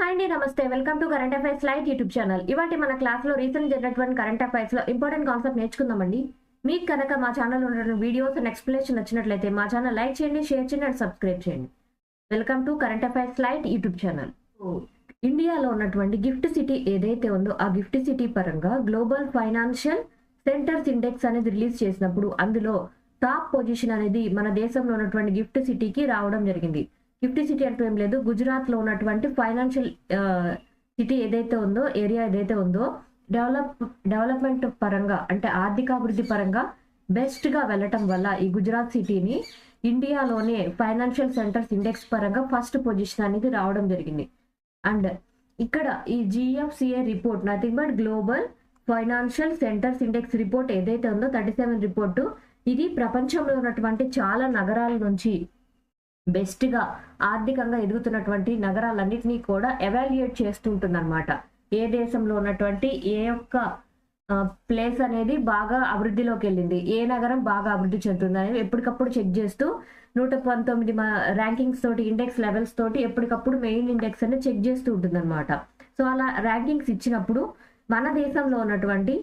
Hi అండి, నమస్తే. Welcome to current affairs light YouTube channel. ఇవాటి మన క్లాస్లో రీసెంట్ జరిగినటువంటి కరెంట్ అఫైర్స్ లో ఇంపార్టెంట్ కాన్సెప్ట్ నేర్చుకుందామండి. మీకు కనుక మా ఛానల్ ఉన్న వీడియోస్ అండ్ ఎక్స్ప్లెనేషన్ నచ్చినట్లయితే మా ఛానల్ లైక్ చేయండి, షేర్ చేయండి అండ్ సబ్స్క్రైబ్ చేయండి. Welcome to current affairs light YouTube channel. ఇండియాలో ఉన్నటువంటి గిఫ్ట్ సిటీ ఏదైతే ఉందో ఆ గిఫ్ట్ సిటీ పరంగా గ్లోబల్ ఫైనాన్షియల్ సెంటర్స్ ఇండెక్స్ అనేది రిలీజ్ చేసినప్పుడు అందులో టాప్ పొజిషన్ అనేది మన దేశంలో ఉన్నటువంటి గిఫ్ట్ సిటీకి రావడం జరిగింది. గిఫ్ట్ సిటీ అంటూ ఏం లేదు, గుజరాత్ లో ఉన్నటువంటి ఫైనాన్షియల్ సిటీ ఏదైతే ఉందో, ఏరియా ఏదైతే ఉందో డెవలప్మెంట్ పరంగా అంటే ఆర్థికాభివృద్ధి పరంగా బెస్ట్ గా వెళ్ళటం వల్ల ఈ గుజరాత్ సిటీని ఇండియాలోనే ఫైనాన్షియల్ సెంటర్స్ ఇండెక్స్ పరంగా ఫస్ట్ పొజిషన్ అనేది రావడం జరిగింది. అండ్ ఇక్కడ ఈ GFCA report nothing but global financial centres index report ఏదైతే ఉందో 37 రిపోర్టు, ఇది ప్రపంచంలో ఉన్నటువంటి చాలా నగరాల నుంచి బెస్ట్ గా ఆర్థికంగా ఎదుగుతున్నటువంటి నగరాలన్నింటినీ కూడా ఎవాల్యుయేట్ చేస్తుంటుంది అనమాట. ఏ దేశంలో ఉన్నటువంటి ఏ ఒక్క ప్లేస్ అనేది బాగా అభివృద్ధిలోకి వెళ్ళింది, ఏ నగరం బాగా అభివృద్ధి చెందుతుంది అనేది ఎప్పటికప్పుడు చెక్ చేస్తూ 119 ర్యాంకింగ్స్ తోటి, ఇండెక్స్ లెవెల్స్ తోటి ఎప్పటికప్పుడు మెయిన్ ఇండెక్స్ అనేది చెక్ చేస్తూ ఉంటుంది అనమాట. సో అలా ర్యాంకింగ్స్ ఇచ్చినప్పుడు మన దేశంలో ఉన్నటువంటి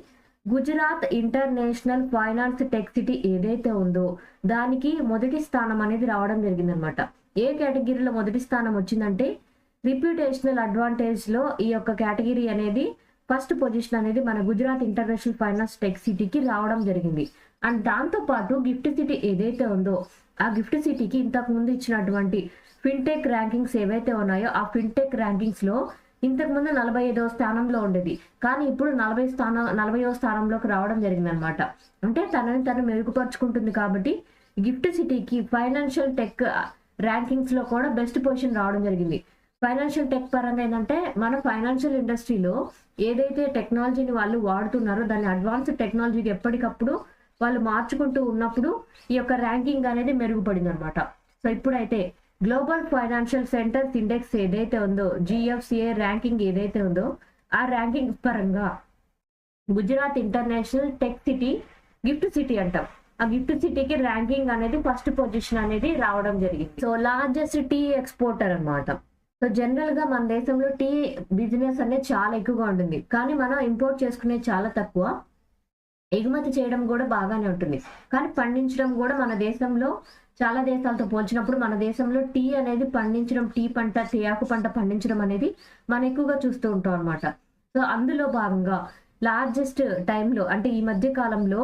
Gujarat international finance tech city ఏదైతే ఉందో దానికి మొదటి స్థానం అనేది రావడం జరిగిందనమాట. ఏ కేటగిరీలో మొదటి స్థానం వచ్చిందంటే రిప్యూటేషనల్ అడ్వాంటేజ్ లో ఈ యొక్క కేటగిరీ అనేది ఫస్ట్ పొజిషన్ అనేది మన గుజరాత్ ఇంటర్నేషనల్ ఫైనాన్స్ టెక్ సిటీకి రావడం జరిగింది. అండ్ దాంతో పాటు గిఫ్ట్ సిటీ ఏదైతే ఉందో ఆ గిఫ్ట్ సిటీకి ఇంతకు ముందు ఇచ్చినటువంటి ఫిన్టెక్ ర్యాంకింగ్స్ ఏవైతే ఉన్నాయో ఆ ఫిన్టెక్ ర్యాంకింగ్స్ లో ఇంతకు ముందు 45వ స్థానంలో ఉండేది, కానీ ఇప్పుడు 40వ స్థానంలోకి రావడం జరిగింది అనమాట. అంటే తనని తను మెరుగుపరుచుకుంటుంది కాబట్టి గిఫ్ట్ సిటీకి ఫైనాన్షియల్ టెక్ ర్యాంకింగ్స్ లో కూడా బెస్ట్ పొజిషన్ రావడం జరిగింది. ఫైనాన్షియల్ టెక్ పరంగా ఏంటంటే మన ఫైనాన్షియల్ ఇండస్ట్రీలో ఏదైతే టెక్నాలజీని వాళ్ళు వాడుతున్నారో దాన్ని అడ్వాన్స్డ్ టెక్నాలజీకి ఎప్పటికప్పుడు వాళ్ళు మార్చుకుంటూ ఉన్నప్పుడు ఈ యొక్క ర్యాంకింగ్ అనేది మెరుగుపడింది అనమాట. సో ఇప్పుడైతే గ్లోబల్ ఫైనాన్షియల్ సెంటర్స్ ఇండెక్స్ ఏదైతే ఉందో GFCA ర్యాంకింగ్ ఏదైతే ఉందో ఆ ర్యాంకింగ్ పరంగా Gujarat international tech city gift city అంటాం, ఆ గిఫ్ట్ సిటీకి ర్యాంకింగ్ అనేది ఫస్ట్ పొజిషన్ అనేది రావడం జరిగింది. సో లార్జెస్ట్ టీ ఎక్స్పోర్టర్ అనమాట. సో జనరల్ గా మన దేశంలో టీ బిజినెస్ అనేది చాలా ఎక్కువగా ఉంటుంది, కానీ మనం ఇంపోర్ట్ చేసుకునేది చాలా తక్కువ, ఎగుమతి చేయడం కూడా బాగానే ఉంటుంది, కానీ పండించడం కూడా మన దేశంలో చాలా దేశాలతో పోల్చినప్పుడు మన దేశంలో టీ అనేది పండించడం, టీ పంట, తేయాకు పంట పండించడం అనేది మనం ఎక్కువగా చూస్తూ ఉంటాం అనమాట. సో అందులో భాగంగా లార్జెస్ట్ టైంలో అంటే ఈ మధ్య కాలంలో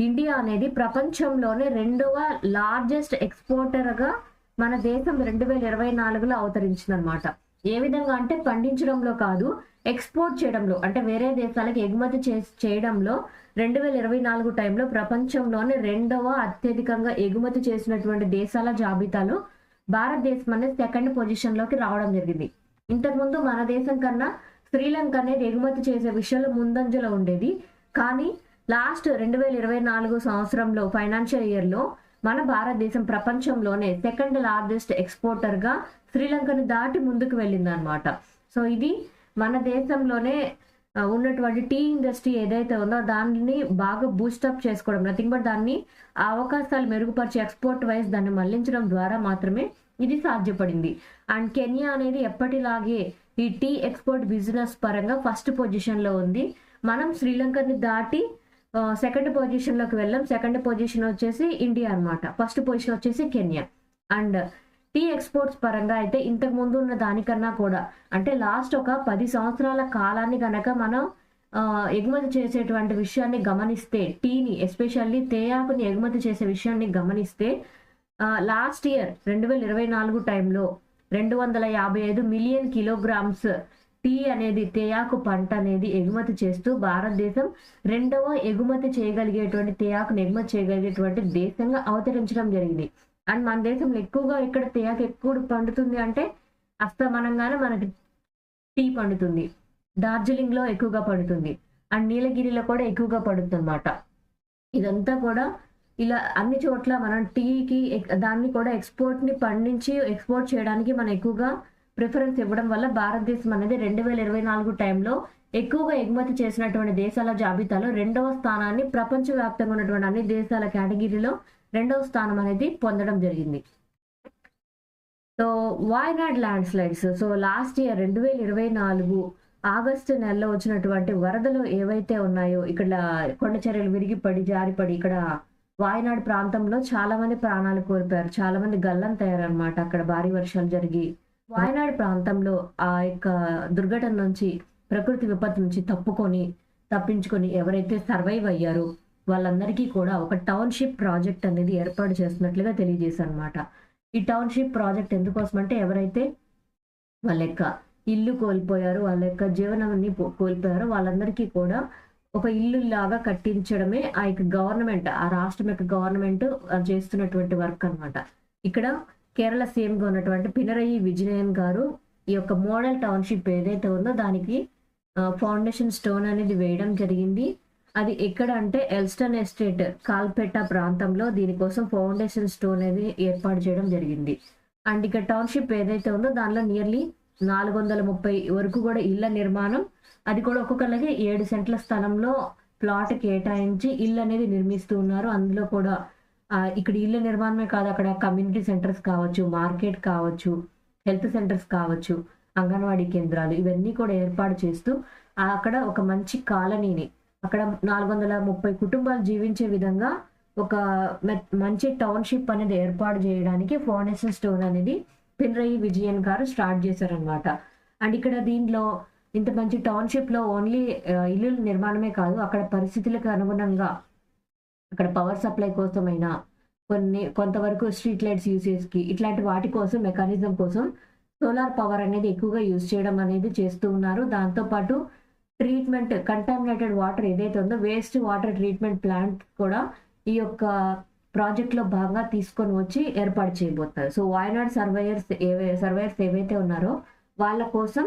ఇండియా అనేది ప్రపంచంలోనే 2వ లార్జెస్ట్ ఎక్స్పోర్టర్ గా మన దేశం 2024లో అవతరించింది అనమాట. ఏ విధంగా అంటే పండించడంలో కాదు, ఎక్స్పోర్ట్ చేయడంలో అంటే వేరే దేశాలకు ఎగుమతి చేయడంలో 2024 టైంలో ప్రపంచంలోనే 2వ అత్యధికంగా ఎగుమతి చేసినటువంటి దేశాల జాబితాలో భారతదేశం అనేది సెకండ్ పొజిషన్ లోకి రావడం జరిగింది. ఇంతకుముందు మన దేశం కన్నా శ్రీలంక అనేది ఎగుమతి చేసే విషయంలో ముందంజలో ఉండేది, కానీ లాస్ట్ 2024 సంవత్సరంలో ఫైనాన్షియల్ ఇయర్ లో మన భారతదేశం ప్రపంచంలోనే సెకండ్ లార్జెస్ట్ ఎక్స్పోర్టర్ గా శ్రీలంకను దాటి ముందుకు వెళ్ళింది అనమాట. సో ఇది మన దేశంలోనే ఉన్నటువంటి టీ ఇండస్ట్రీ ఏదైతే ఉందో దాన్ని బాగా బూస్టప్ చేసుకోవడం, నథింగ్ బట్ దాన్ని ఆ అవకాశాలు మెరుగుపరిచి ఎక్స్పోర్ట్ వైజ్ దాన్ని మళ్లించడం ద్వారా మాత్రమే ఇది సాధ్యపడింది. అండ్ కెన్యా అనేది ఎప్పటిలాగే ఈ టీ ఎక్స్పోర్ట్ బిజినెస్ పరంగా ఫస్ట్ పొజిషన్ లో ఉంది. మనం శ్రీలంకని దాటి సెకండ్ పొజిషన్ లోకి వెళ్ళాం. సెకండ్ పొజిషన్ వచ్చేసి ఇండియా అనమాట, ఫస్ట్ పొజిషన్ వచ్చేసి కెన్యా. అండ్ టీ ఎక్స్పోర్ట్స్ పరంగా అయితే ఇంతకు ముందు ఉన్న దానికన్నా కూడా అంటే లాస్ట్ ఒక 10 సంవత్సరాల కాలాన్ని కనుక మనం ఎగుమతి చేసేటువంటి విషయాన్ని గమనిస్తే, టీని ఎస్పెషల్లీ తేయాకుని ఎగుమతి చేసే విషయాన్ని గమనిస్తే లాస్ట్ ఇయర్ 2024 టైంలో 255 మిలియన్ కిలోగ్రామ్స్ టీ అనేది, తేయాకు పంట అనేది ఎగుమతి చేస్తూ భారతదేశం 2వ ఎగుమతి చేయగలిగేటువంటి తేయాకును ఎగుమతి చేయగలిగేటువంటి దేశంగా అవతరించడం జరిగింది. అండ్ మన దేశంలో ఎక్కువగా ఇక్కడ తేయాకు ఎక్కువ పండుతుంది అంటే అస్తమానంగానే మనకి టీ పండుతుంది. డార్జిలింగ్ లో ఎక్కువగా పడుతుంది, అండ్ నీలగిరిలో కూడా ఎక్కువగా పడుతుంది అన్నమాట. ఇదంతా కూడా ఇలా అన్ని చోట్ల మనం టీకి దాన్ని కూడా ఎక్స్పోర్ట్ ని పండించి ఎక్స్పోర్ట్ చేయడానికి మనం ఎక్కువగా ప్రిఫరెన్స్ ఇవ్వడం వల్ల భారతదేశం అనేది 2024 టైంలో ఎక్కువగా ఎగుమతి చేసినటువంటి దేశాల జాబితాలో 2వ స్థానాన్ని, ప్రపంచవ్యాప్తంగా ఉన్నటువంటి అన్ని దేశాల కేటగిరీలో 2వ స్థానం అనేది పొందడం జరిగింది. So so Wayanad land slides. So last year 2024 August నెలలో వచ్చినటువంటి వరదలు ఏవైతే ఉన్నాయో, ఇక్కడ కొండ చర్యలు విరిగిపడి జారిపడి ఇక్కడ వాయనాడ్ ప్రాంతంలో చాలా మంది ప్రాణాలు కోల్పోయారు. చాలా మంది గల్లంతయ్యారనమాట. అక్కడ భారీ వర్షాలు జరిగి వాయనాడ్ ప్రాంతంలో ఆ యొక్క దుర్ఘటన నుంచి, ప్రకృతి విపత్తు నుంచి తప్పించుకొని ఎవరైతే సర్వైవ్ అయ్యారో వాళ్ళందరికీ కూడా ఒక టౌన్షిప్ ప్రాజెక్ట్ అనేది ఏర్పాటు చేస్తున్నట్లుగా తెలియజేశారనమాట. ఈ టౌన్షిప్ ప్రాజెక్ట్ ఎందుకోసం అంటే ఎవరైతే వాళ్ళ యొక్క ఇల్లు కోల్పోయారో, వాళ్ళ యొక్క జీవనాన్ని కోల్పోయారో వాళ్ళందరికీ కూడా ఒక ఇల్లు లాగా కట్టించడమే ఆ యొక్క గవర్నమెంట్, ఆ రాష్ట్రం యొక్క గవర్నమెంట్ చేస్తున్నటువంటి వర్క్ అనమాట. ఇక్కడ కేరళ సీఎంగా ఉన్నటువంటి పినరయి విజయన్ గారు ఈ యొక్క మోడల్ టౌన్షిప్ ఏదైతే ఉందో దానికి ఫౌండేషన్ స్టోన్ అనేది వేయడం జరిగింది. అది ఎక్కడ అంటే ఎల్స్టన్ ఎస్టేట్ కాల్పేట ప్రాంతంలో దీనికోసం ఫౌండేషన్ స్టోన్ అనేది ఏర్పాటు చేయడం జరిగింది. అండ్ ఇక్కడ టౌన్షిప్ ఏదైతే ఉందో దానిలో నియర్లీ 430 వరకు కూడా ఇళ్ల నిర్మాణం, అది కూడా ఒక్కొక్కరికి 7 సెంట్ల స్థలంలో ప్లాట్ కేటాయించి ఇల్లు అనేది నిర్మిస్తూ ఉన్నారు. అందులో కూడా ఇక్కడ ఇళ్ల నిర్మాణమే కాదు, అక్కడ కమ్యూనిటీ సెంటర్స్ కావచ్చు, మార్కెట్ కావచ్చు, హెల్త్ సెంటర్స్ కావచ్చు, అంగన్వాడీ కేంద్రాలు ఇవన్నీ కూడా ఏర్పాటు చేస్తూ అక్కడ ఒక మంచి కాలనీని, అక్కడ 430 కుటుంబాలు జీవించే విధంగా ఒక మంచి టౌన్షిప్ అనేది ఏర్పాటు చేయడానికి ఫౌండేషన్ స్టోన్ అనేది పినరయి విజయన్ గారు స్టార్ట్ చేశారనమాట. అండ్ ఇక్కడ దీంట్లో ఇంత మంచి టౌన్షిప్ లో ఓన్లీ ఇల్లు నిర్మాణమే కాదు, అక్కడ పరిస్థితులకు అనుగుణంగా అక్కడ పవర్ సప్లై కోసమైనా కొంతవరకు స్ట్రీట్ లైట్స్ యూసేజ్ కి ఇట్లాంటి వాటి కోసం మెకానిజం కోసం సోలార్ పవర్ అనేది ఎక్కువగా యూజ్ చేయడం అనేది చేస్తూ ఉన్నారు. దాంతోపాటు ట్రీట్మెంట్ కంటామినేటెడ్ వాటర్ ఏదైతే ఉందో వేస్ట్ వాటర్ ట్రీట్మెంట్ ప్లాంట్ కూడా ఈ యొక్క ప్రాజెక్ట్ లో భాగంగా తీసుకొని వచ్చి ఏర్పాటు చేయబోతున్నారు. సో వాయనాడ్ సర్వేయర్స్ ఏవైతే ఉన్నారో వాళ్ళ కోసం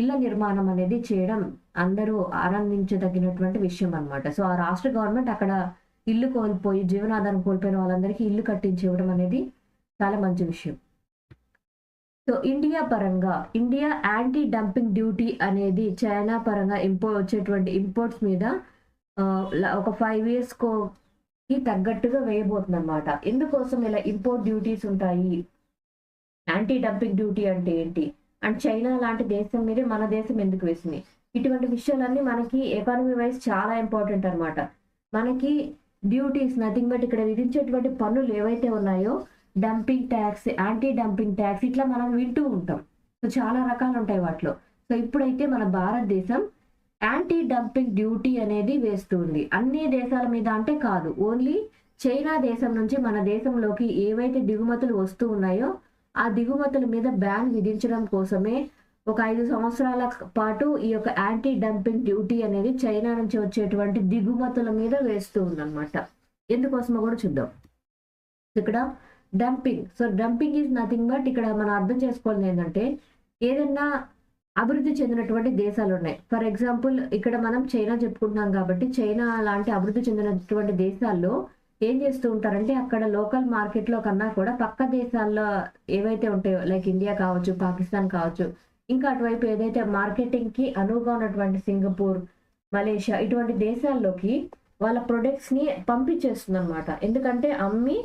ఇళ్ల నిర్మాణం అనేది చేయడం అందరూ ఆనందించదగినటువంటి విషయం అనమాట. సో ఆ రాష్ట్ర గవర్నమెంట్ అక్కడ ఇల్లు కోల్పోయి జీవనాధారం కోల్పోయిన వాళ్ళందరికీ ఇల్లు కట్టించి ఇవ్వడం అనేది చాలా మంచి విషయం. సో ఇండియా పరంగా ఇండియా యాంటీ డంపింగ్ డ్యూటీ అనేది చైనా పరంగా వచ్చేటువంటి ఇంపోర్ట్స్ మీద ఒక 5 years కి తగ్గట్టుగా వేయబోతుంది అనమాట. ఎందుకోసం ఇలా ఇంపోర్ట్ డ్యూటీస్ ఉంటాయి, యాంటీ డంపింగ్ డ్యూటీ అంటే ఏంటి, అండ్ చైనా లాంటి దేశం మీదే మన దేశం ఎందుకు వేసింది, ఇటువంటి విషయాలన్నీ మనకి ఎకానమీ వైజ్ చాలా ఇంపార్టెంట్ అనమాట. మనకి డ్యూటీస్ నథింగ్ బట్ ఇక్కడ విధించేటువంటి పన్నులు ఏవైతే ఉన్నాయో dumping tax, anti dumping tax ఇట్లా మనం వింటూ ఉంటాం. సో చాలా రకాలు ఉంటాయి వాటిలో. సో ఇప్పుడైతే మన భారతదేశం యాంటీ డంపింగ్ డ్యూటీ అనేది వేస్తుంది. అన్ని దేశాల మీద అంటే కాదు, ఓన్లీ చైనా దేశం నుంచి మన దేశంలోకి ఏవైతే దిగుమతులు వస్తూ ఉన్నాయో ఆ దిగుమతుల మీద బ్యాన్ విధించడం కోసమే ఒక 5 సంవత్సరాల పాటు ఈ యొక్క యాంటీ డంపింగ్ డ్యూటీ అనేది చైనా నుంచి వచ్చేటువంటి దిగుమతుల మీద వేస్తూ ఉందన్నమాట. ఎందుకోసమో కూడా చూద్దాం. ఇక్కడ dumping, so dumping is nothing but ఇక్కడ మనం అర్థం చేసుకోవాలి ఏంటంటే ఏదైనా అభివృద్ధి చెందినటువంటి దేశాలు ఉన్నాయి. ఫర్ ఎగ్జాంపుల్ ఇక్కడ మనం చైనా చెప్పుకుంటున్నాం కాబట్టి చైనా లాంటి అభివృద్ధి చెందినటువంటి దేశాల్లో ఏం చేస్తూ ఉంటారంటే అక్కడ లోకల్ మార్కెట్లో కన్నా కూడా పక్క దేశాల్లో ఏవైతే ఉంటాయో లైక్ ఇండియా కావచ్చు, పాకిస్తాన్ కావచ్చు, ఇంకా అటువైపు ఏదైతే మార్కెటింగ్ కి అనువుగా ఉన్నటువంటి సింగపూర్, మలేషియా ఇటువంటి దేశాల్లోకి వాళ్ళ ప్రొడక్ట్స్ ని పంపించేస్తుంది అనమాట. ఎందుకంటే అమ్మి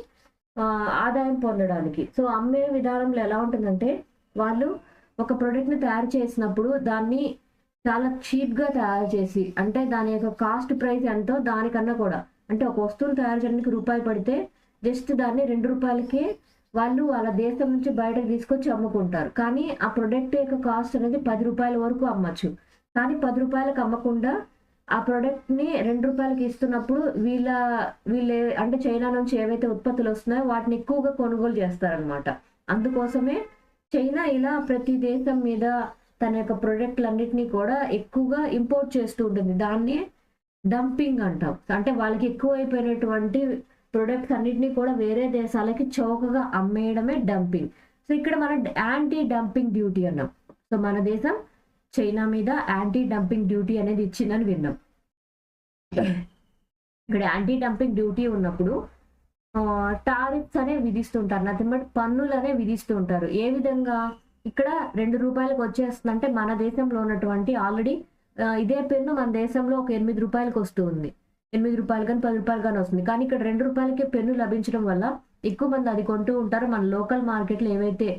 ఆదాయం పొందడానికి. సో అమ్మే విధానంలో ఎలా ఉంటుందంటే వాళ్ళు ఒక ప్రోడక్ట్ ని తయారు చేసినప్పుడు దాన్ని చాలా చీప్ గా తయారు చేసి, అంటే దాని యొక్క కాస్ట్ ప్రైస్ ఎంతో దానికన్నా కూడా, అంటే ఒక వస్తువును తయారు చేయడానికి రూపాయి పడితే జస్ట్ దాన్ని 2 రూపాయలకే వాళ్ళు వాళ్ళ దేశం నుంచి బయటకు తీసుకొచ్చి అమ్ముకుంటారు. కానీ ఆ ప్రొడక్ట్ యొక్క కాస్ట్ అనేది 10 రూపాయల వరకు అమ్మచ్చు. కానీ 10 రూపాయలకు అమ్మకుండా ఆ ప్రొడక్ట్ ని 2 రూపాయలకి ఇస్తున్నప్పుడు వీళ్ళే అంటే చైనా నుంచి ఏవైతే ఉత్పత్తులు వస్తున్నాయో వాటిని ఎక్కువగా కొనుగోలు చేస్తారనమాట. అందుకోసమే చైనా ఇలా ప్రతి దేశం మీద తన యొక్క ప్రొడక్ట్లన్నిటినీ కూడా ఎక్కువగా ఇంపోర్ట్ చేస్తూ ఉంటుంది. దాన్ని డంపింగ్ అంటాం. అంటే వాళ్ళకి ఎక్కువైపోయినటువంటి ప్రొడక్ట్స్ అన్నిటినీ కూడా వేరే దేశాలకి చౌకగా అమ్మేయడమే డంపింగ్. సో ఇక్కడ మనం యాంటీ డంపింగ్ డ్యూటీ అన్నాం. సో మన దేశం చైనా మీద యాంటీ డంపింగ్ డ్యూటీ అనేది ఇచ్చిందని విన్నాం. ఇక్కడ యాంటీ డంపింగ్ డ్యూటీ ఉన్నప్పుడు టారిఫ్స్ అనే విధిస్తుంటారు, నథింగ్ బట్ పన్నులు అనే విధిస్తూ ఉంటారు. ఏ విధంగా ఇక్కడ 2 రూపాయలకు వచ్చేస్తుందంటే మన దేశంలో ఉన్నటువంటి ఆల్రెడీ ఇదే పెన్ను మన దేశంలో ఒక 8 రూపాయలకు వస్తుంది, 8 రూపాయలు కానీ 10 రూపాయలు కానీ వస్తుంది. కానీ ఇక్కడ 2 రూపాయలకే పెన్ను లభించడం వల్ల ఎక్కువ మంది అది కొంటూ ఉంటారు. మన లోకల్ మార్కెట్లో ఏవైతే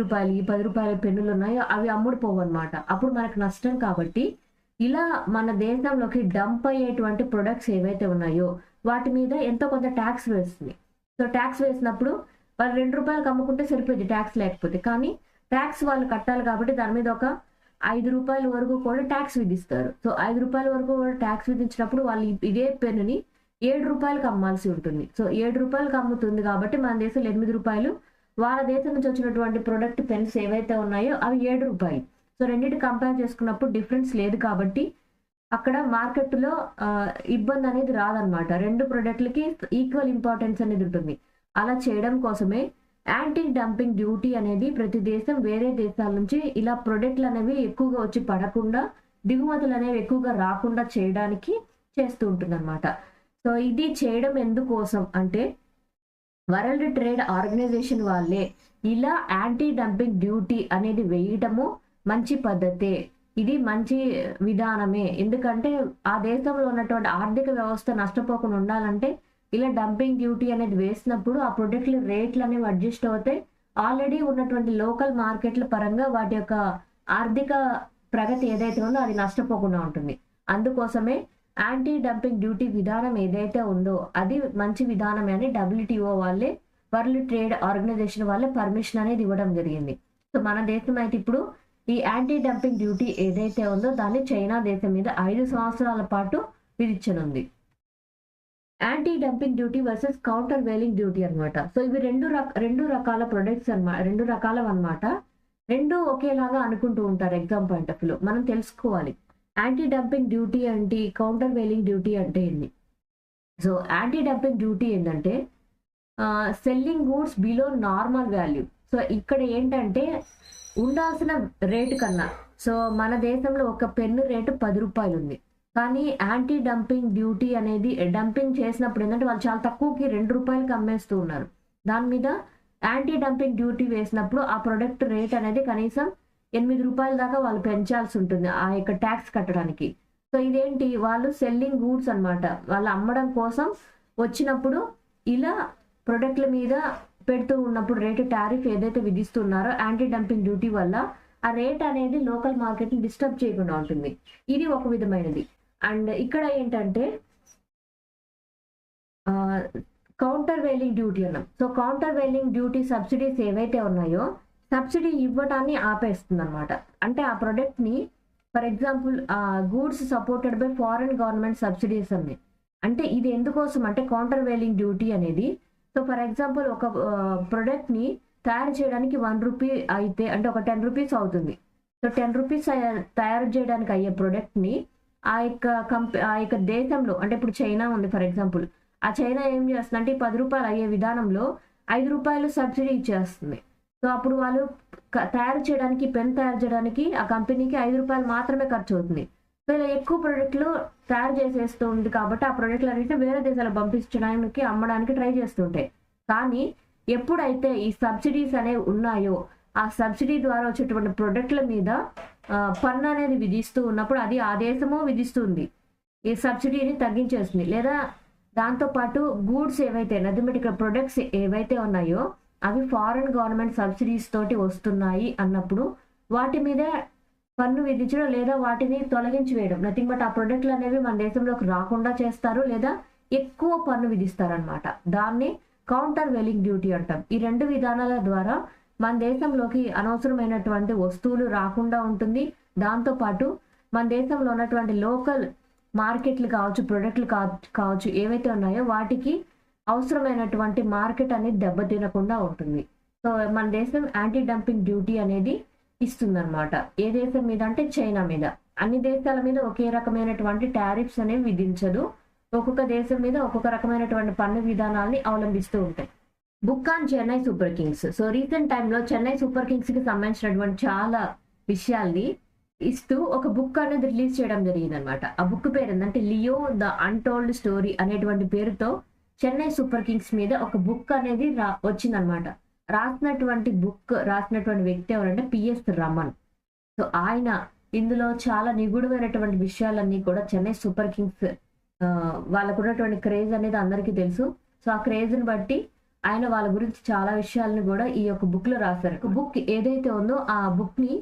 రూపాయలు 10 రూపాయల పెన్నులు ఉన్నాయో అవి అమ్ముడుపోవు అనమాట. అప్పుడు మనకు నష్టం. కాబట్టి ఇలా మన దేశంలోకి డంప్ అయ్యేటువంటి ప్రొడక్ట్స్ ఏవైతే ఉన్నాయో వాటి మీద ఎంతో కొంత ట్యాక్స్ వేస్తుంది. సో ట్యాక్స్ వేసినప్పుడు వాళ్ళు రూ. 2 అమ్ముకుంటే సరిపోయింది ట్యాక్స్ లేకపోతే. కానీ ట్యాక్స్ వాళ్ళు కట్టాలి కాబట్టి దాని మీద ఒక రూ. 5 వరకు కూడా ట్యాక్స్ విధిస్తారు. సో రూ. 5 వరకు కూడా ట్యాక్స్ విధించినప్పుడు వాళ్ళు ఇదే పెన్నుని రూ. 7 అమ్మాల్సి ఉంటుంది. సో రూ. 7 అమ్ముతుంది కాబట్టి మన దేశంలో రూ. 8. వాళ్ళ దేశం నుంచి వచ్చినటువంటి ప్రొడక్ట్ పెన్స్ ఏవైతే ఉన్నాయో అవి రూ. 7. సో రెండింటి కంపేర్ చేసుకున్నప్పుడు డిఫరెన్స్ లేదు కాబట్టి అక్కడ మార్కెట్లో ఇబ్బంది అనేది రాదనమాట. రెండు ప్రొడక్ట్లకి ఈక్వల్ ఇంపార్టెన్స్ అనేది ఉంటుంది. అలా చేయడం కోసమే యాంటీ డంపింగ్ డ్యూటీ అనేది ప్రతి దేశం వేరే దేశాల నుంచి ఇలా ప్రొడక్ట్లు అనేవి ఎక్కువగా వచ్చి పడకుండా, దిగుమతులు అనేవి ఎక్కువగా రాకుండా చేయడానికి చేస్తూ ఉంటుంది అనమాట. సో ఇది చేయడం ఎందుకోసం అంటే వరల్డ్ ట్రేడ్ ఆర్గనైజేషన్ వాళ్ళే ఇలా యాంటీ డంపింగ్ డ్యూటీ అనేది వేయటము మంచి పద్ధతే, ఇది మంచి విధానమే. ఎందుకంటే ఆ దేశంలో ఉన్నటువంటి ఆర్థిక వ్యవస్థ నష్టపోకుండా ఉండాలంటే ఇలా డంపింగ్ డ్యూటీ అనేది వేసినప్పుడు ఆ ప్రొడక్ట్ల రేట్లు అనేవి అడ్జస్ట్ అవుతాయి. ఆల్రెడీ ఉన్నటువంటి లోకల్ మార్కెట్ల పరంగా వాటి యొక్క ఆర్థిక ప్రగతి ఏదైతే ఉందో అది నష్టపోకుండా ఉంటుంది. అందుకోసమే యాంటీ డంపింగ్ డ్యూటీ విధానం ఏదైతే ఉందో అది మంచి విధానమే అని WTO వాళ్ళే, వరల్డ్ ట్రేడ్ ఆర్గనైజేషన్ వాళ్ళే పర్మిషన్ అనేది ఇవ్వడం జరిగింది. సో మన దేశం అయితే ఇప్పుడు ఈ యాంటీ డంపింగ్ డ్యూటీ ఏదైతే ఉందో దాన్ని చైనా దేశం మీద 5 సంవత్సరాల పాటు విధించనుంది. Anti dumping duty versus countervailing duty అనమాట. సో ఇవి రెండు రకాల ప్రొడక్ట్స్ అనమాట, రెండు రకాలు అనమాట. రెండు ఒకేలాగా అనుకుంటూ ఉంటారు ఎగ్జామ్ పాయింట్ ఆఫ్ వ్యూలో. మనం తెలుసుకోవాలి యాంటీ డంపింగ్ డ్యూటీ అంటే, కౌంటర్ వెయిలింగ్ డ్యూటీ అంటే ఏంటి. సో యాంటీ డంపింగ్ డ్యూటీ ఏంటంటే selling goods below normal value. So ఇక్కడ ఏంటంటే ఉండాల్సిన రేటు కన్నా, సో మన దేశంలో ఒక పెన్ను రేటు ₹10 ఉంది. కానీ యాంటీ డంపింగ్ డ్యూటీ అనేది డంపింగ్ చేసినప్పుడు ఏంటంటే వాళ్ళు చాలా తక్కువకి ₹2 అమ్మేస్తూ ఉన్నారు. దాని మీద యాంటీ డంపింగ్ డ్యూటీ వేసినప్పుడు ఆ ప్రొడక్ట్ రేట్ అనేది కనీసం ₹8 దాకా వాళ్ళు పెంచాల్సి ఉంటుంది ఆ యొక్క ట్యాక్స్ కట్టడానికి. సో ఇదేంటి, వాళ్ళు సెల్లింగ్ గూడ్స్ అనమాట, వాళ్ళు అమ్మడం కోసం వచ్చినప్పుడు ఇలా ప్రొడక్ట్ల మీద పెడుతూ ఉన్నప్పుడు రేటు టారిఫ్ ఏదైతే విధిస్తున్నారో యాంటీ డంపింగ్ డ్యూటీ వల్ల ఆ రేట్ అనేది లోకల్ మార్కెట్ని డిస్టర్బ్ చేయకుండా ఉంటుంది. ఇది ఒక విధమైనది. అండ్ ఇక్కడ ఏంటంటే కౌంటర్ వెయిలింగ్ డ్యూటీ అన్నాం. So countervailing duty subsidies ఏవైతే ఉన్నాయో సబ్సిడీ ఇవ్వడాన్ని ఆపేస్తుంది అనమాట. అంటే ఆ ప్రొడక్ట్ని for example goods supported by foreign government subsidies అన్ని. అంటే ఇది ఎందుకోసం అంటే కౌంటర్ వెయిలింగ్ డ్యూటీ అనేది, సో ఫర్ ఎగ్జాంపుల్ ఒక ప్రొడక్ట్ని తయారు చేయడానికి ₹1 అయితే అంటే ఒక ₹10 అవుతుంది. సో ₹10 తయారు చేయడానికి అయ్యే ప్రొడక్ట్ని ఆ యొక్క దేశంలో, అంటే ఇప్పుడు చైనా ఉంది ఫర్ ఎగ్జాంపుల్, ఆ చైనా ఏం చేస్తుంది అంటే ₹10 అయ్యే విధానంలో ₹5 సబ్సిడీ ఇచ్చేస్తుంది. సో అప్పుడు వాళ్ళు తయారు చేయడానికి, పెన్ తయారు చేయడానికి ఆ కంపెనీకి ₹5 మాత్రమే ఖర్చు అవుతుంది. సో ఇలా ఎక్కువ ప్రొడక్ట్లు తయారు చేసేస్తూ ఉంది కాబట్టి ఆ ప్రొడక్ట్లు అన్నింటినీ వేరే దేశాలకు పంపించడానికి, అమ్మడానికి ట్రై చేస్తుంటాయి. కానీ ఎప్పుడైతే ఈ సబ్సిడీస్ అనేవి ఉన్నాయో ఆ సబ్సిడీ ద్వారా వచ్చేటువంటి ప్రొడక్ట్ల మీద పన్ను అనేది విధిస్తూ ఉన్నప్పుడు అది ఆ దేశము విధిస్తుంది, ఈ సబ్సిడీని తగ్గించేస్తుంది. లేదా దాంతోపాటు గూడ్స్ ఏవైతే నథమెటికల్ ప్రొడక్ట్స్ ఏవైతే ఉన్నాయో అవి ఫారెన్ గవర్నమెంట్ సబ్సిడీస్ తోటి వస్తున్నాయి అన్నప్పుడు వాటి మీద పన్ను విధించడం లేదా వాటిని తొలగించి వేయడం, నథింగ్ బట్ ఆ ప్రొడక్ట్లు అనేవి మన దేశంలోకి రాకుండా చేస్తారు లేదా ఎక్కువ పన్ను విధిస్తారనమాట. దాన్ని కౌంటర్ వెయిలింగ్ డ్యూటీ అంటాం. ఈ రెండు విధానాల ద్వారా మన దేశంలోకి అనవసరమైనటువంటి వస్తువులు రాకుండా ఉంటుంది. దాంతోపాటు మన దేశంలో ఉన్నటువంటి లోకల్ మార్కెట్లు కావచ్చు, ప్రొడక్ట్లు కావచ్చు ఏవైతే ఉన్నాయో వాటికి అవసరమైనటువంటి మార్కెట్ అనేది దెబ్బతినకుండా ఉంటుంది. సో మన దేశం యాంటీ డంపింగ్ డ్యూటీ అనేది ఇస్తుందన్నమాట. ఏ దేశం మీద అంటే చైనా మీద. అన్ని దేశాల మీద ఒకే రకమైనటువంటి టారిఫ్స్ అనేవి విధించదు. ఒక్కొక్క దేశం మీద ఒక్కొక్క రకమైనటువంటి పన్ను విధానాల్ని అవలంబిస్తూ ఉంటాయి. Book on Chennai super Kings. So recent టైంలో చెన్నై సూపర్ కింగ్స్ కి సంబంధించినటువంటి చాలా విషయాల్ని ఇస్తూ ఒక బుక్ అనేది రిలీజ్ చేయడం జరిగింది అనమాట. ఆ బుక్ పేరు ఏంటంటే లియో ద అన్టోల్డ్ స్టోరీ అనేటువంటి పేరుతో చెన్నై సూపర్ కింగ్స్ మీద ఒక బుక్ అనేది వచ్చిందనమాట. రాసినటువంటి వ్యక్తి ఎవరంటే PS రమన్. సో ఆయన ఇందులో చాలా నిగూఢమైనటువంటి విషయాలన్నీ కూడా చెన్నై సూపర్ కింగ్స్ వాళ్ళకు ఉన్నటువంటి క్రేజ్ అనేది అందరికీ తెలుసు. సో ఆ క్రేజ్ని బట్టి ఆయన వాళ్ళ గురించి చాలా విషయాలను కూడా ఈ యొక్క బుక్ లో రాశారు. బుక్ ఏదైతే ఉందో ఆ బుక్ ని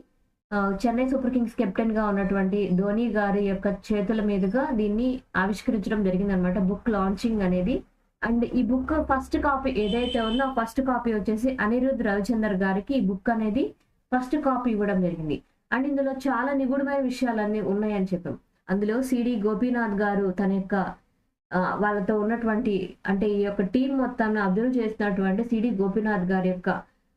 చెన్నై సూపర్ కింగ్స్ కెప్టెన్ గా ఉన్నటువంటి ధోని గారి యొక్క చేతుల మీదుగా దీన్ని ఆవిష్కరించడం జరిగిందనమాట, బుక్ లాంచింగ్ అనేది. అండ్ ఈ బుక్ ఫస్ట్ కాపీ ఏదైతే ఉందో ఆ ఫస్ట్ కాపీ వచ్చేసి అనిరుద్ రవిచందర్ గారికి ఈ బుక్ అనేది ఫస్ట్ కాపీ ఇవ్వడం జరిగింది. అండ్ ఇందులో చాలా నిగూఢమైన విషయాలన్నీ ఉన్నాయని చెప్పాం. అందులో సిడి గోపీనాథ్ గారు తన యొక్క వాళ్ళతో ఉన్నటువంటి అంటే ఈ యొక్క టీం మొత్తాన్ని అబ్జర్వ్ చేసినటువంటి సిడి గోపీనాథ్ గారి యొక్క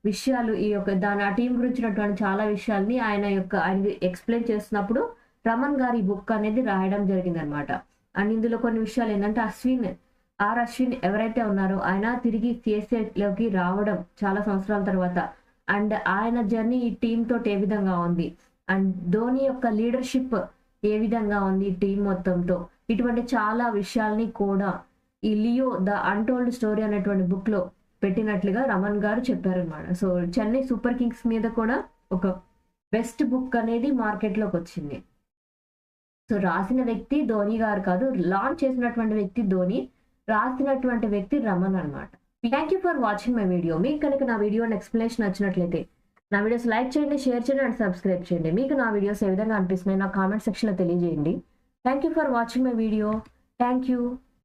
విషయాలు, ఈ యొక్క ఆ టీం గురించినటువంటి చాలా విషయాల్ని ఆయన ఎక్స్ప్లెయిన్ చేస్తున్నప్పుడు రమణ్ గారి బుక్ అనేది రాయడం జరిగిందనమాట. అండ్ ఇందులో కొన్ని విషయాలు ఏంటంటే అశ్విన్ ఎవరైతే ఉన్నారో ఆయన తిరిగి CSK లోకి రావడం చాలా సంవత్సరాల తర్వాత, అండ్ ఆయన జర్నీ ఈ టీమ్ తోటి ఏ విధంగా ఉంది, అండ్ ధోని యొక్క లీడర్షిప్ ఏ విధంగా ఉంది ఈ టీం మొత్తంతో, ఇటువంటి చాలా విషయాల్ని కూడా ఈ లియో ద అన్టోల్డ్ స్టోరీ అనేటువంటి బుక్ లో పెట్టినట్లుగా రమణ్ గారు చెప్పారనమాట. సో చెన్నై సూపర్ కింగ్స్ మీద కూడా ఒక బెస్ట్ బుక్ అనేది మార్కెట్ లోకి వచ్చింది. సో రాసిన వ్యక్తి ధోని గారు కాదు, లాంచ్ చేసినటువంటి వ్యక్తి ధోని, రాసినటువంటి వ్యక్తి రమణ్ అనమాట. Thank you for watching my video. మీకు కనుక నా వీడియో ఎక్స్ప్లెనేషన్ నచ్చినట్లయితే నా వీడియోస్ లైక్ చేయండి, షేర్ చేయండి అండ్ సబ్స్క్రైబ్ చేయండి. మీకు నా వీడియోస్ ఏ విధంగా అనిపిస్తున్నాయి నా కామెంట్ సెక్షన్లో తెలియజేయండి. Thank you for watching my video. Thank you.